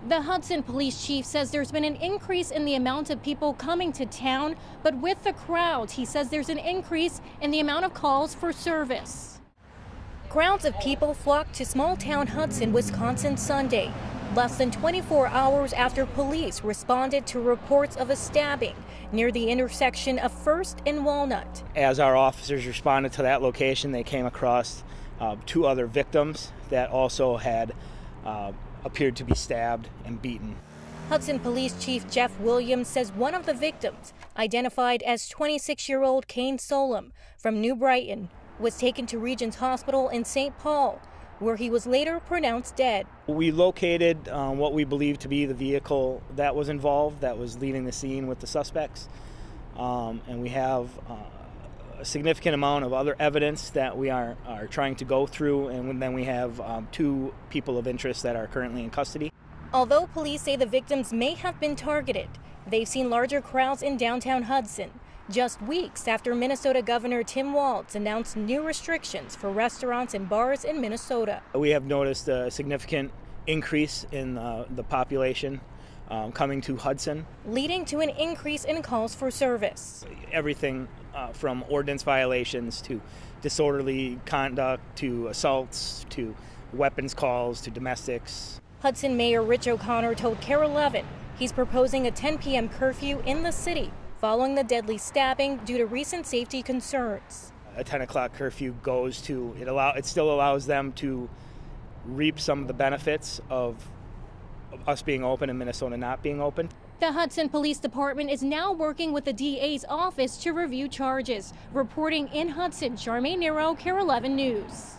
The Hudson police chief says there's been an increase in the amount of people coming to town, but with the crowds, he says there's an increase in the amount of calls for service. Crowds of people flocked to small-town Hudson, Wisconsin Sunday, less than 24 hours after police responded to reports of a stabbing near the intersection of First and Walnut. As our officers responded to that location, they came across two other victims that also had appeared to be stabbed and beaten. Hudson Police Chief Jeff Williams says one of the victims, identified as 26-year-old Kane Solom from New Brighton, was taken to Regions Hospital in St. Paul, where he was later pronounced dead. We located what we believe to be the vehicle that was involved, that was leaving the scene with the suspects, and we have a significant amount of other evidence that we are trying to go through, and then we have two people of interest that are currently in custody. Although police say the victims may have been targeted, they've seen larger crowds in downtown Hudson, just weeks after Minnesota Governor Tim Walz announced new restrictions for restaurants and bars in Minnesota. We have noticed a significant increase in the population coming to Hudson, leading to an increase in calls for service. Everything from ordinance violations to disorderly conduct to assaults to weapons calls to domestics. Hudson Mayor Rich O'Connor told KARE 11 he's proposing a 10 p.m. curfew in the city following the deadly stabbing due to recent safety concerns. A 10 o'clock curfew goes to, it still allows them to reap some of the benefits of us being open and Minnesota not being open. The Hudson Police Department is now working with the DA's office to review charges. Reporting in Hudson, Charmaine Nero, KARE 11 News.